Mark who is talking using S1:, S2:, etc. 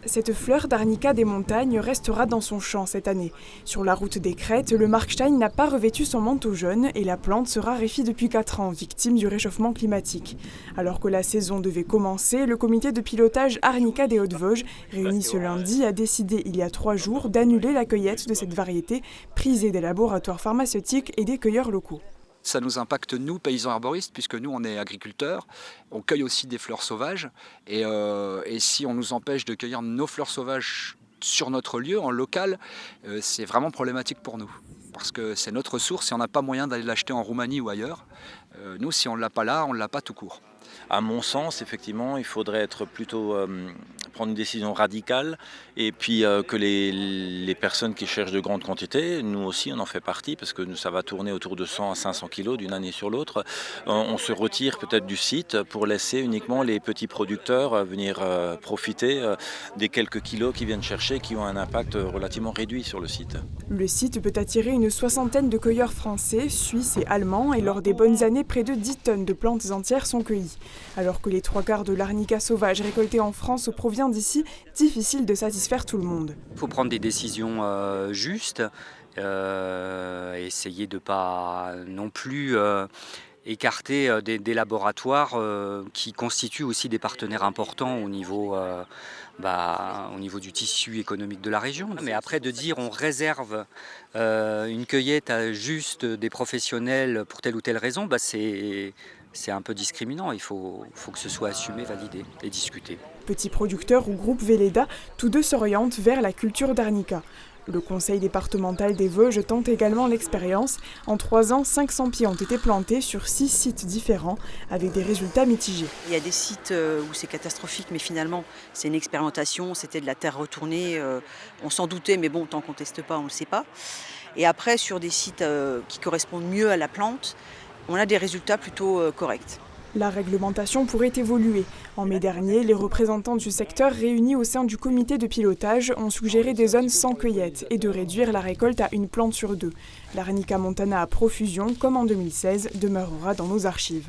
S1: Cette fleur d'arnica des montagnes restera dans son champ cette année. Sur la route des crêtes, le Markstein n'a pas revêtu son manteau jaune et la plante se raréfie depuis 4 ans, victime du réchauffement climatique. Alors que la saison devait commencer, le comité de pilotage Arnica des Hautes-Vosges, réuni ce lundi, a décidé il y a 3 jours d'annuler la cueillette de cette variété, prisée des laboratoires pharmaceutiques et des cueilleurs locaux.
S2: Ça nous impacte nous, paysans arboristes, puisque nous on est agriculteurs, on cueille aussi des fleurs sauvages et si on nous empêche de cueillir nos fleurs sauvages sur notre lieu, en local, c'est vraiment problématique pour nous. Parce que c'est notre ressource et on n'a pas moyen d'aller l'acheter en Roumanie ou ailleurs. Nous, si on ne l'a pas là, on ne l'a pas tout court.
S3: À mon sens, effectivement, il faudrait être plutôt prendre une décision radicale et puis que les personnes qui cherchent de grandes quantités, nous aussi on en fait partie parce que ça va tourner autour de 100 à 500 kilos d'une année sur l'autre, on se retire peut-être du site pour laisser uniquement les petits producteurs venir profiter des quelques kilos qu'ils viennent chercher qui ont un impact relativement réduit sur le site.
S1: Le site peut attirer une 60aine de cueilleurs français, suisses et allemands et lors des bonnes années, près de 10 tonnes de plantes entières sont cueillies. Alors que les 3/4 de l'arnica sauvage récoltée en France provient d'ici, difficile de satisfaire tout le monde.
S4: Il faut prendre des décisions justes, essayer de ne pas non plus écarter des laboratoires qui constituent aussi des partenaires importants au niveau du tissu économique de la région. Mais après de dire on réserve une cueillette à juste des professionnels pour telle ou telle raison, c'est un peu discriminant. Il faut que ce soit assumé, validé et discuté.
S1: Petits producteurs ou groupe Véleda, tous deux s'orientent vers la culture d'arnica. Le conseil départemental des Vosges tente également l'expérience. En 3 ans, 500 pieds ont été plantés sur 6 sites différents, avec des résultats mitigés.
S5: Il y a des sites où c'est catastrophique, mais finalement, c'est une expérimentation, c'était de la terre retournée. On s'en doutait, mais bon, tant qu'on ne teste pas, on ne le sait pas. Et après, sur des sites qui correspondent mieux à la plante, on a des résultats plutôt corrects.
S1: La réglementation pourrait évoluer. En mai dernier, les représentants du secteur réunis au sein du comité de pilotage ont suggéré des zones sans cueillette et de réduire la récolte à 1 plante sur 2. L'Arnica montana à profusion, comme en 2016, demeurera dans nos archives.